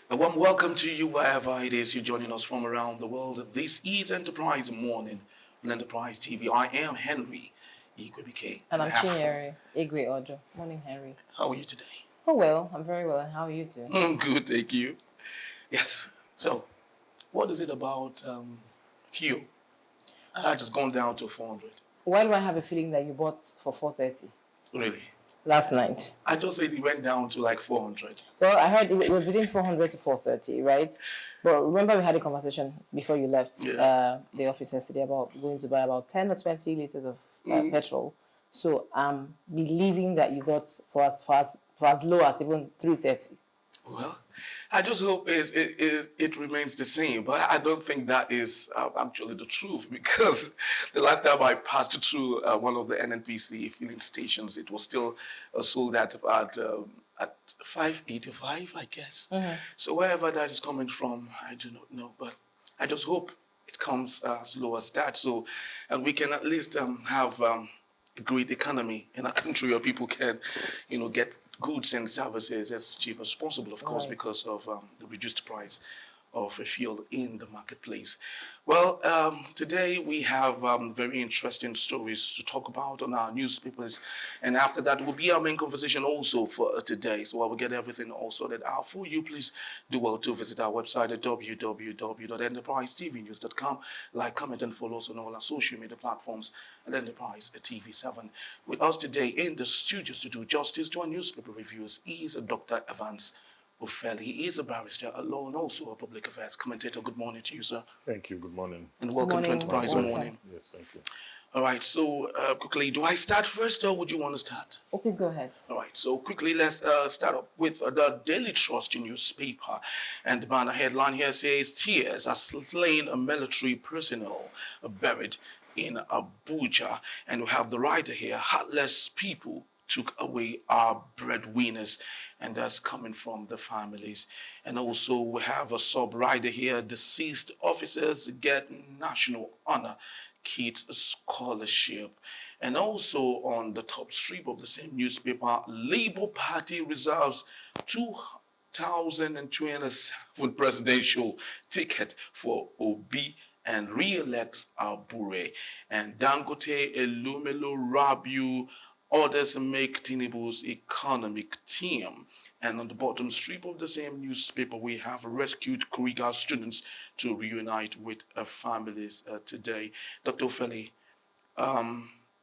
A warm welcome to you wherever it is you're joining us from around the world. This is Enterprise Morning on Enterprise TV. I am Henry Igwebike, And and I I'm have. Chinyere Igwe Ojo. Morning, Henry. How are you today? Oh, well, I'm very well. And how are you too? Good, thank you. Yes. So, what is it about fuel? I just gone down to 400. Why do I have a feeling that you bought for 4:30 Really? last night? I just said it went down to like 400. Well, I heard it was between 400 to 4:30, right? But remember we had a conversation before you left Yeah. the office yesterday about going to buy about 10 or 20 liters of petrol. So I'm believing that you got for as low as even 330. Well, I just hope it remains the same, but I don't think that is actually the truth because the last time I passed through one of the NNPC filling stations, it was still sold at 585, I guess. So wherever that is coming from, I do not know, but I just hope it comes as low as that, so and we can at least have. A great economy in a country where people can, get goods and services as cheap as possible, of course, Right. because of the reduced price of a fuel in the marketplace. Well, today we have very interesting stories to talk about on our newspapers, and after that will be our main conversation also for today. So I will get everything all sorted out for you. Please do well to visit our website at www.enterprisetvnews.com. Like, comment, and follow us on all our social media platforms at Enterprise TV7. With us today in the studios to do justice to our newspaper reviews is Dr. Evans Ofeli. He is a barrister at law and also a public affairs commentator. Good morning to you, sir. Thank you. Good morning. And welcome to Morning. Enterprise Welcome. Morning. Yes, thank you. All right, so quickly, do I start first or would you want to start? Oh, please go ahead. All right, so quickly, let's start up with the Daily Trust newspaper. And the banner headline here says, Tears has slain a military personnel buried in Abuja. And we have the writer here, heartless people took away our breadwinners, and that's coming from the families. And also we have a sub-rider here, deceased officers get national honor kit scholarship. And also on the top strip of the same newspaper, Labour Party reserves 2027 presidential ticket for Obi and re-elects Abure. And Dangote Elumelu Rabiu orders make Tinubu's economic team. And on the bottom strip of the same newspaper, we have rescued Kuriga students to reunite with families today. Dr. Ofeli,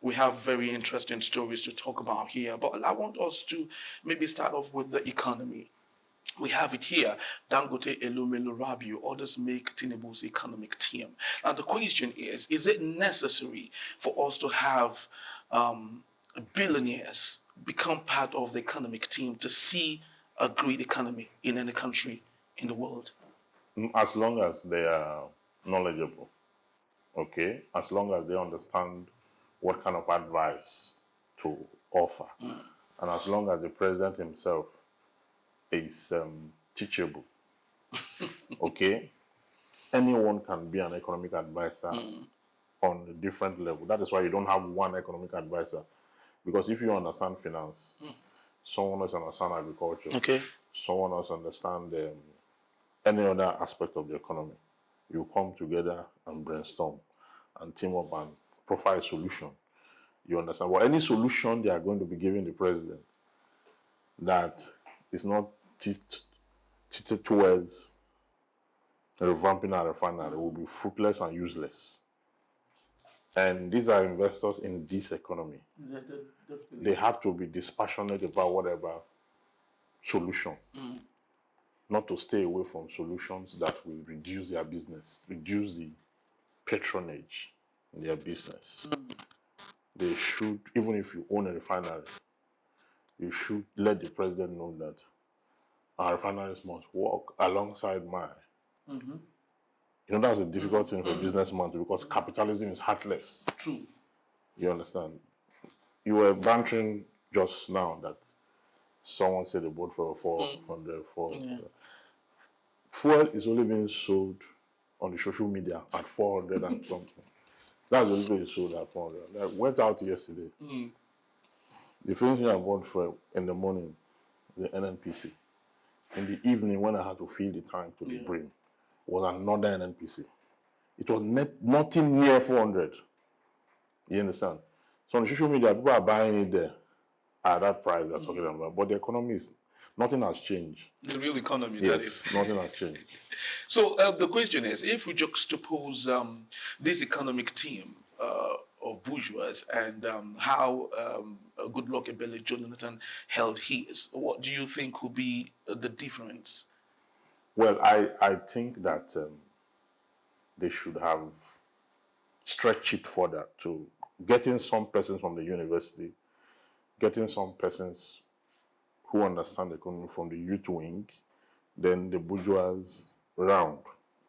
we have very interesting stories to talk about here, but I want us to maybe start off with the economy. We have it here. Dangote Elumelu Rabiu orders make Tinubu's economic team. Now the question is it necessary for us to have billionaires become part of the economic team to see a great economy in any country in the world? As long as they are knowledgeable, okay? As long as they understand what kind of advice to offer, and as long as the president himself is teachable, okay? Anyone can be an economic advisor on a different level. That is why you don't have one economic advisor. Because if you understand finance, someone else understand agriculture, Okay. someone else understand any other aspect of the economy. You come together and brainstorm and team up and provide a solution. You understand? Well, any solution they are going to be giving the president that is not tilted towards revamping our refinery will be fruitless and useless. And these are investors in this economy. They have to be dispassionate about whatever solution, not to stay away from solutions that will reduce their business, reduce the patronage in their business. They should, even if you own a refinery, you should let the president know that our refineries must work alongside mine. You know, that's a difficult thing for a businessman to, because capitalism is heartless. True. You understand? You were bantering just now that someone said they bought for 400. Fuel is only being sold on the social media at 400 and something. That's the only place it's sold at 400. I went out yesterday. The first thing I bought for in the morning, the NNPC, in the evening when I had to fill the tank to the brim was another NNPC. It was nothing near 400. You understand? So on social media, people are buying it there at that price they're talking about. But the economy is, nothing has changed. The real economy, that Yes, is. nothing has changed. So the question is, if we juxtapose this economic team of bourgeois and how Goodluck Ebele Jonathan held his, what do you think will be the difference? Well, I think that they should have stretched it further to getting some persons from the university, getting some persons who understand the economy from the youth wing, then the bourgeois round.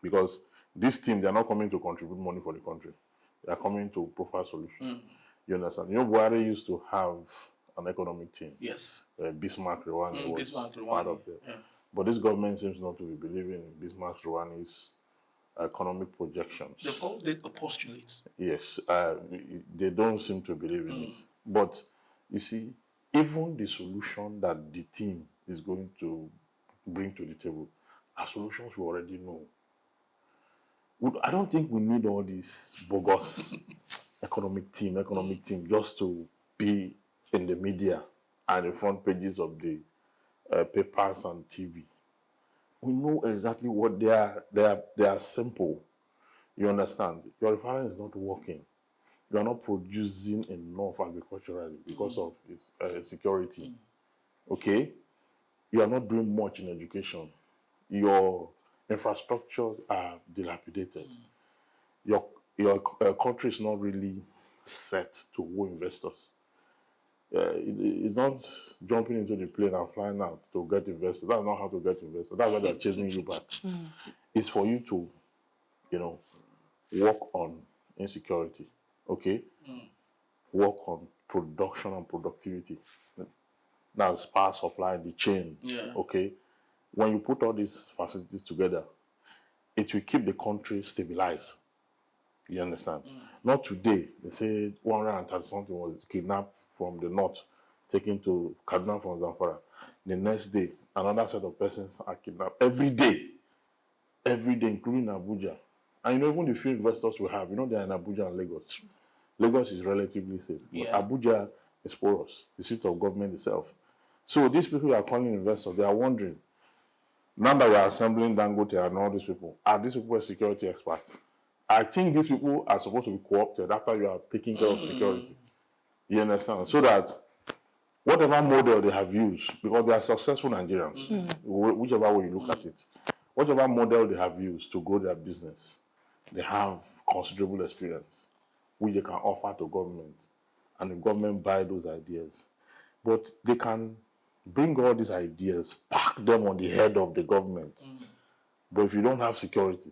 Because this team, they're not coming to contribute money for the country. They are coming to provide solutions. You understand? You know, Buhari used to have an economic team. Yes. Bismarck Rwani was Bismarck Rwani, part of it. Yeah. But this government seems not to be believing in Bismarck Rwani's economic projections. They called it postulates. Yes, they don't seem to believe in it. But you see, even the solution that the team is going to bring to the table are solutions we already know. I don't think we need all this bogus economic team just to be in the media and the front pages of the papers and TV. We know exactly what they are. They are simple. You understand? Your refinery is not working. You are not producing enough agriculturally because of its security. Okay? You are not doing much in education. Your infrastructures are dilapidated. Your country is not really set to woo investors. It's not jumping into the plane and flying out to get investors. That's not how to get investors. That's why they're chasing you back. It's for you to, work on insecurity, okay? Work on production and productivity. That's power supply, the chain, okay? When you put all these facilities together, it will keep the country stabilized. You understand? Not today. They say 130 something was kidnapped from the north, taken to Kaduna from Zamfara. The next day, another set of persons are kidnapped. Every day, including Abuja. And even the few investors we have, they are in Abuja and Lagos. Lagos is relatively safe. But Abuja is porous, the seat of government itself. So these people who are calling investors, they are wondering, now that we are assembling Dangote and all these people, are these people security experts? I think these people are supposed to be co-opted after you are taking care of security. You understand? So that whatever model they have used, because they are successful Nigerians, whichever way you look at it, whatever model they have used to grow their business, they have considerable experience, which they can offer to government, and the government buy those ideas. But they can bring all these ideas, pack them on the head of the government. But if you don't have security,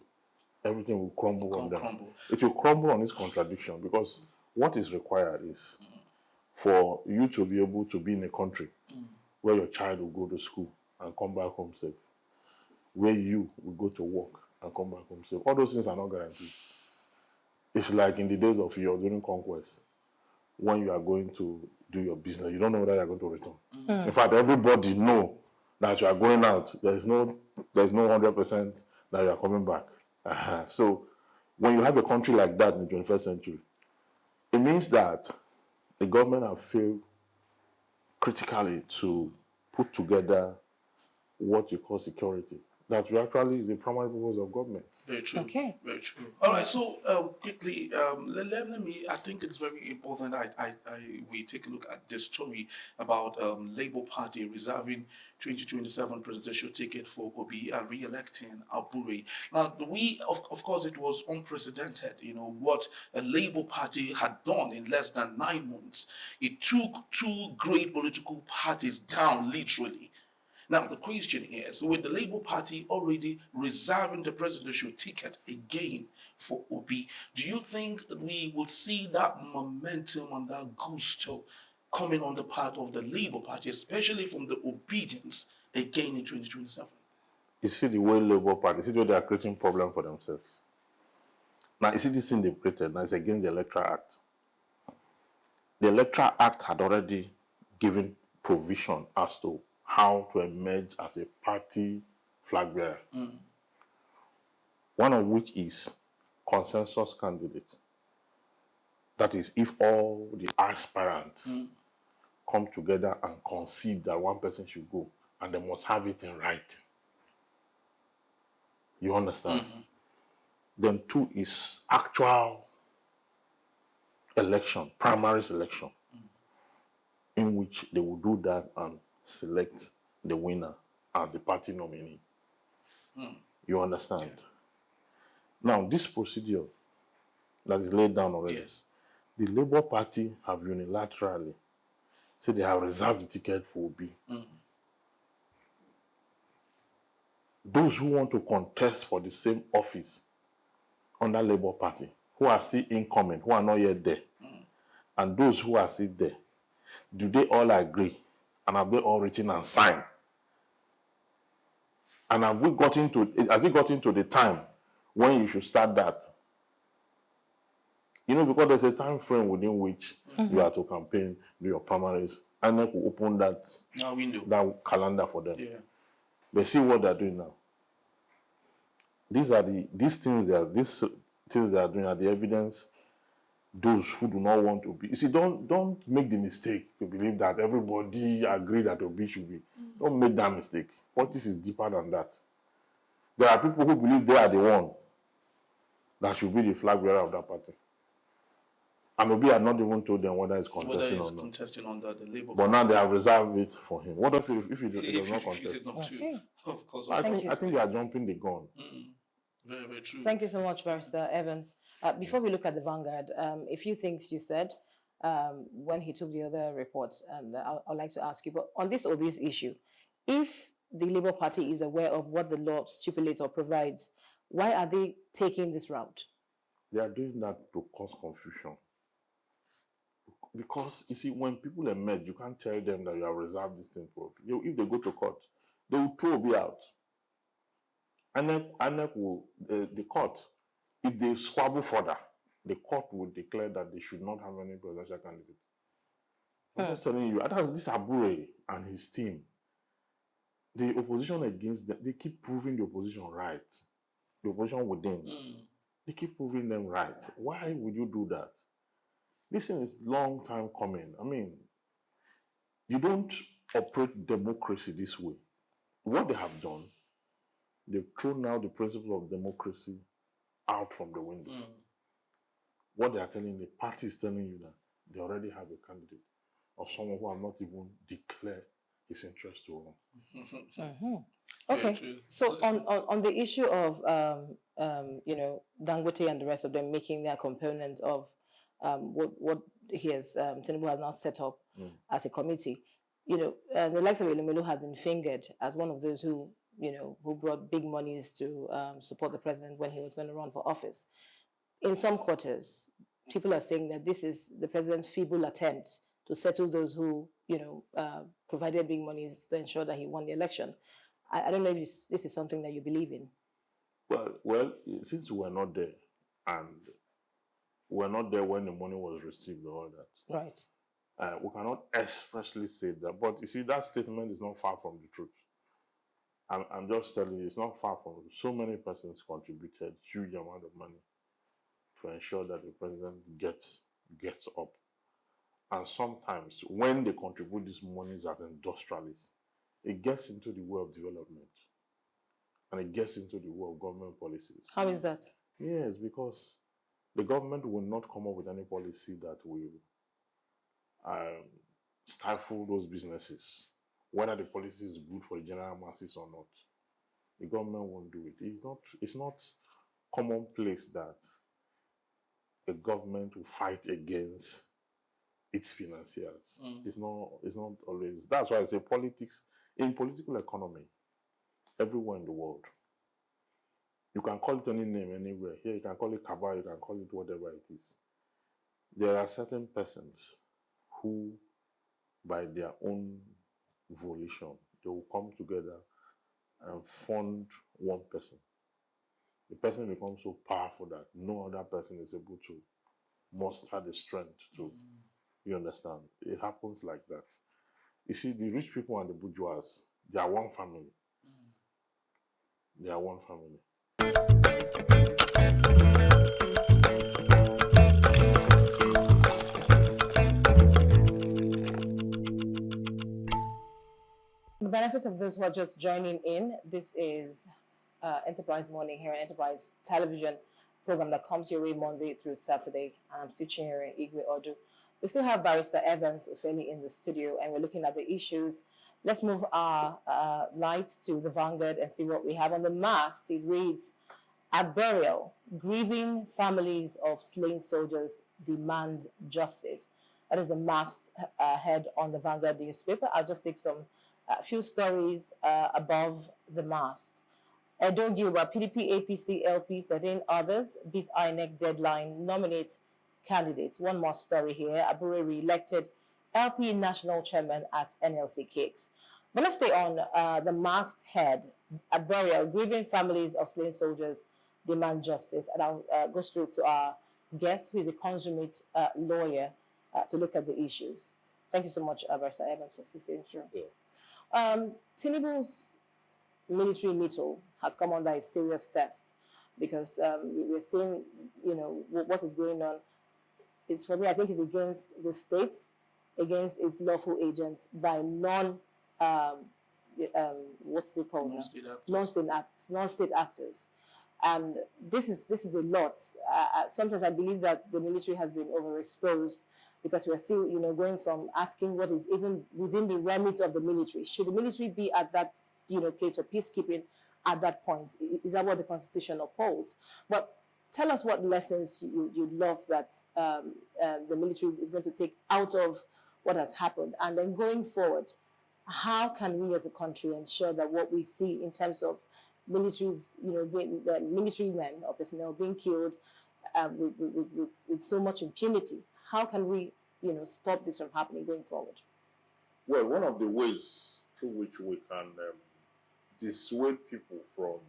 everything will crumble on them. It will crumble on its contradiction, because what is required is for you to be able to be in a country where your child will go to school and come back home safe, where you will go to work and come back home safe. All those things are not guaranteed. It's like in the days of your during conquest, when you are going to do your business, you don't know whether you are going to return. In fact, everybody know that you are going out. There's no 100% that you are coming back. So when you have a country like that in the 21st century, it means that the government have failed critically to put together what you call security. That actually is the primary purpose of government. Very true. Okay. Very true. All right. So quickly, let me. I think it's very important. We take a look at this story about Labour Party reserving 2027 presidential ticket for Obi and re-electing Abure. Now, of course, it was unprecedented. What a Labour Party had done in less than 9 months. It took two great political parties down, literally. Now, the question is, with the Labour Party already reserving the presidential ticket again for Obi, do you think we will see that momentum and that gusto coming on the part of the Labour Party, especially from the obedience again in 2027? You see the way Labour Party, you see the way they are creating problem for themselves. Now, you see this thing they've created, now it's against the Electoral Act. The Electoral Act had already given provision as to how to emerge as a party flag bearer. One of which is consensus candidate. That is, if all the aspirants come together and concede that one person should go, and they must have it in writing. You understand? Then 2 is actual election, primary selection, in which they will do that and select the winner as the party nominee. You understand? Now, this procedure that is laid down already, Yes. the Labour Party have unilaterally said they have reserved the ticket for Obi. Those who want to contest for the same office under Labour Party, who are still incoming, who are not yet there, and those who are still there, do they all agree? And have they all written and signed? And has it gotten to the time when you should start that? You know, because there's a time frame within which you are to campaign, do your primaries, and then will open that window, that calendar for them. Yeah. But see what they're doing now. These things they are doing are the evidence. Those who do not want to be, you see, don't make the mistake to believe that everybody agree that Obi should be. Don't make that mistake. Politics is deeper than that. There are people who believe they are the one that should be the flag bearer of that party. And Obi had not even told them whether it's contesting under the Labour But Party. now they have reserved it for him. What if he does not contest? Of course. I think they are jumping the gun. Very, very true. Thank you so much, Barrister Evans. Before we look at the Vanguard, a few things you said when he took the other reports, and I'd like to ask you, but on this obvious issue, if the Labour Party is aware of what the law stipulates or provides, why are they taking this route? They are doing that to cause confusion. Because, you see, when people emerge, you can't tell them that you have reserved this thing for you. If they go to court, they will throw Obi out. INEC will, the court, if they squabble further, the court will declare that they should not have any presidential candidate. I'm just telling you, this Abure and his team, the opposition against them, they keep proving the opposition right. The opposition within, they keep proving them right. Why would you do that? This thing is long time coming. I mean, you don't operate democracy this way. What they have done, they've thrown out the principle of democracy out from the window. What they are telling the party is telling you that they already have a candidate or someone who have not even declared his interest to run. Okay, so on the issue of Dangote and the rest of them making their component of what Tinubu has now set up as a committee, the likes of Elumelu has been fingered as one of those who brought big monies to support the president when he was going to run for office. In some quarters, people are saying that this is the president's feeble attempt to settle those who, provided big monies to ensure that he won the election. I don't know if this is something that you believe in. Well, since we're not there, and we're not there when the money was received or all that. Right. We cannot expressly say that. But you see, that statement is not far from the truth. I'm just telling you, it's not far from it. So many persons contributed huge amount of money to ensure that the president gets up. And sometimes when they contribute these monies as industrialists, it gets into the way of development. And it gets into the way of government policies. How is that? Yes, because the government will not come up with any policy that will stifle those businesses, whether the policy is good for the general masses or not. The government won't do it. It's not commonplace that the government will fight against its financiers. It's not always. That's why I say politics, in political economy, everywhere in the world, you can call it any name anywhere. Here you can call it cabal, you can call it whatever it is. There are certain persons who, by their own volition, they will come together and fund one person. The person becomes so powerful that no other person is able to muster the strength to. You understand? It happens like that. You see, the rich people and the bourgeois, they are one family. They are one family. The benefit of those who are just joining in, this is Enterprise Morning here on Enterprise Television program that comes your way Monday through Saturday. I'm still here in Igwe Odu. We still have Barrister Evans Ofeli in the studio, and we're looking at the issues. Let's move our lights to the Vanguard and see what we have on the mast. It reads, "At burial, grieving families of slain soldiers demand justice." That is the mast head on the Vanguard newspaper. I'll just take a few stories above the mast. Edo Gilba, PDP, APC, LP, 13 others beat INEC deadline, nominate candidates. One more story here. Abure re-elected LP national chairman as NLC kicks. But let's stay on the mast head. At burial, grieving families of slain soldiers demand justice. And I'll go straight to our guest, who is a consummate lawyer, to look at the issues. Thank you so much, Barrister Evans, for assisting through. Yeah. Tinubu's military mettle has come under a serious test because we're seeing, what is going on. It's, for me, I think it's against the states, against its lawful agents by what's it called? Non-state actors. And this is a lot. Sometimes I believe that the military has been overexposed because we're still, going from asking what is even within the remit of the military. Should the military be at that, place of peacekeeping at that point? Is that what the Constitution upholds? But tell us what lessons you'd love that the military is going to take out of what has happened. And then going forward, how can we as a country ensure that what we see in terms of militaries, military men or personnel being killed with so much impunity, how can we, stop this from happening going forward? Well, one of the ways through which we can dissuade people from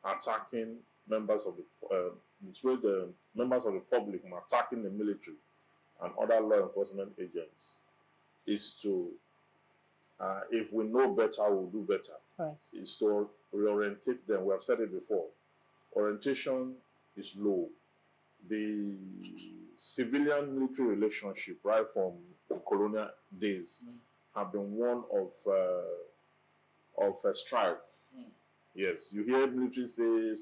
attacking members of the members of the public from attacking the military and other law enforcement agents is to, if we know better, we'll do better. Right. Is to reorientate them. We have said it before. Orientation is low. The civilian-military relationship, right from the colonial days, have been one of strife. Yes, you hear military say,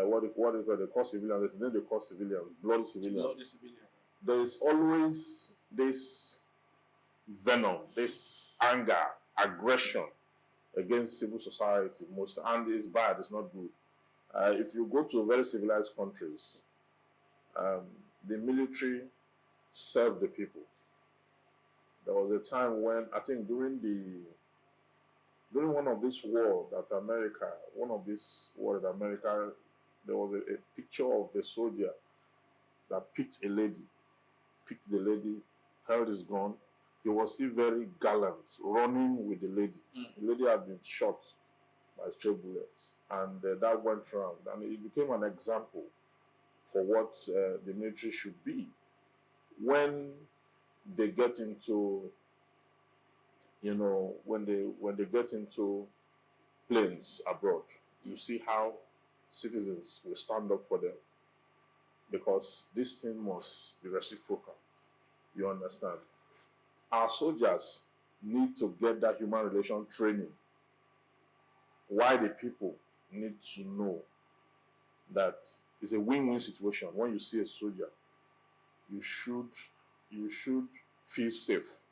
what they call civilians, then they call civilians, bloody civilians. There is always this venom, this anger, aggression against civil society, and it's bad, it's not good. If you go to very civilized countries, the military served the people. There was a time when, I think during one of these wars that America, there was a picture of the soldier that picked the lady, held his gun. He was still very gallant, running with the lady. The lady had been shot by stray bullets. And that went around. And it became an example for what the military should be. When they get into, when they get into planes abroad, you see how citizens will stand up for them. Because this thing must be reciprocal. You understand? Our soldiers need to get that human relation training. Why the people need to know that it's a win-win situation. When you see a soldier, you should feel safe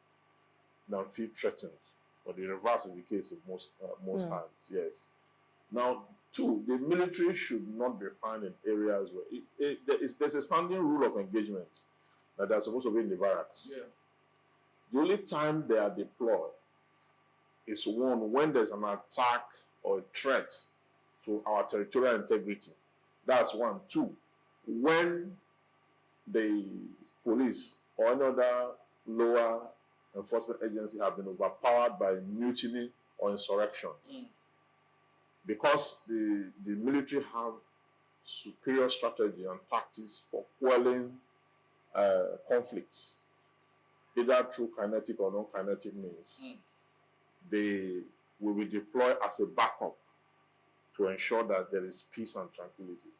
than feel threatened. But the reverse is the case in most times. Yes. Now, two, the military should not be found in areas where there's a standing rule of engagement that they're supposed to be in the barracks. Yeah. The only time they are deployed is when there's an attack or a threat to our territorial integrity. That's one. Two, when the police or any other lower enforcement agency have been overpowered by mutiny or insurrection. Because the military have superior strategy and tactics for quelling conflicts. either through kinetic or non-kinetic means, they will be deployed as a backup to ensure that there is peace and tranquility.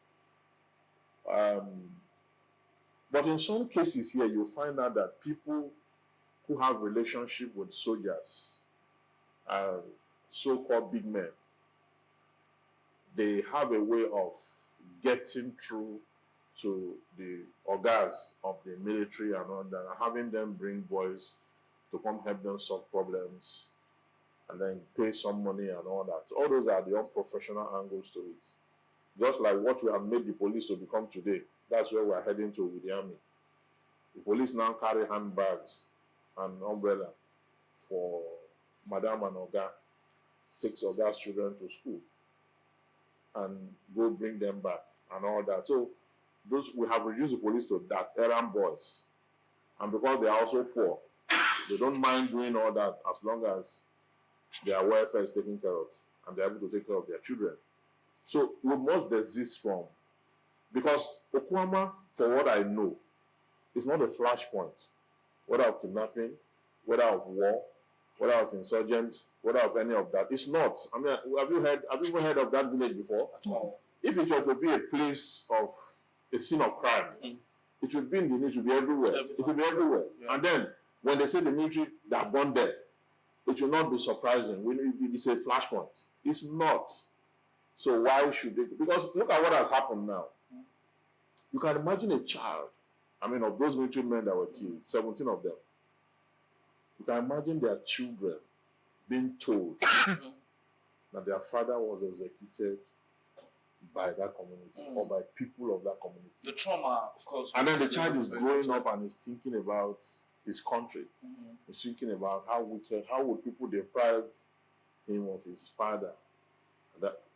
But in some cases here, you'll find out that people who have relationship with soldiers, so-called big men, they have a way of getting through to the organs of the military and all that, and having them bring boys to come help them solve problems and then pay some money and all that. All those are the unprofessional angles to it. Just like what we have made the police to become today. That's where we're heading to with the army. The police now carry handbags and umbrella for Madam and Oga, takes Oga's children to school and go bring them back and all that. So those, we have reduced the police to that, errand boys. And because they are also poor, they don't mind doing all that as long as their welfare is taken care of and they're able to take care of their children. So we must desist from, because Okuama, for what I know, is not a flashpoint, whether of kidnapping, whether of war, whether of insurgents, whether of any of that. It's not. I mean, have you ever heard of that village before? At all. If it were to be a place of a scene of crime, it would be in the news, it would be everywhere. It would be everywhere. Yeah. And then when they say the military, they have gone there, it will not be surprising. It's a flashpoint. It's not. So why should they? Because look at what has happened now. You can imagine a child, I mean, of those military men that were killed, 17 of them. You can imagine their children being told that their father was executed by that community or by people of that community. The trauma, of course. And then the child is growing up and is thinking about his country. He's thinking about how would people deprive him of his father.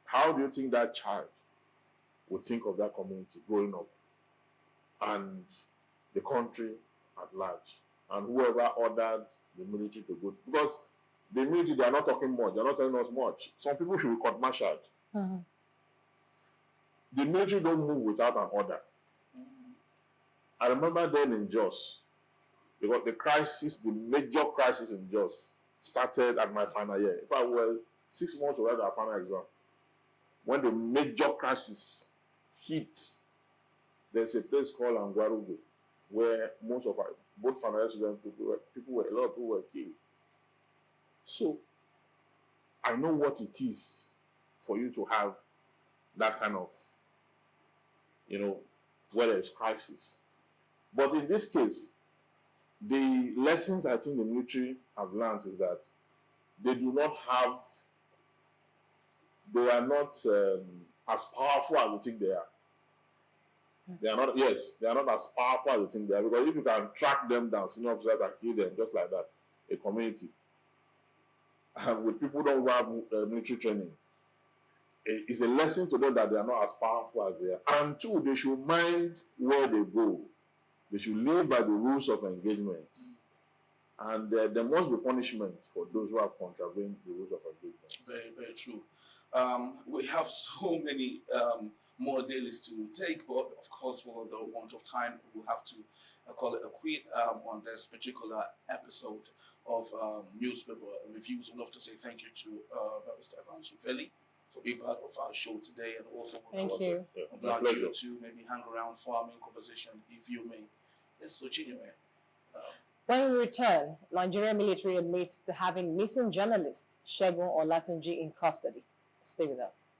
How do you think that child would think of that community growing up and the country at large and whoever ordered the military to go? Because the military, they are not talking much, they are not telling us much. Some people should be court-martialed. The military don't move without an order. I remember then in Jos, because the major crisis in Jos started at my final year. In fact, we were 6 months away at our final exam. When the major crisis hit, there's a place called Angwarugu, where most of our, both final year students, a lot of people were killed. So, I know what it is for you to have that kind of, where there's crisis. But in this case, the lessons I think the military have learned is that they are not as powerful as you think they are. They are not as powerful as you think they are, because if you can track them down, senior officers and kill them just like that, a community, with people who don't have military training, it's a lesson to them that they are not as powerful as they are. And two, they should mind where they go. They should live by the rules of engagement. And there must be punishment for those who have contravened the rules of engagement. Very, very true. We have so many more dailies to take, but of course, for the want of time, we'll have to call it a quit on this particular episode of Newspaper Reviews. I'd love to say thank you to Barrister Evans Ufeli for being part of our show today, and also thank you. Oblige you to maybe hang around for our main conversation, if you may. Yes, so Chinwe. When we return, Nigerian military admits to having missing journalist Segun Olatunji in custody. Stay with us.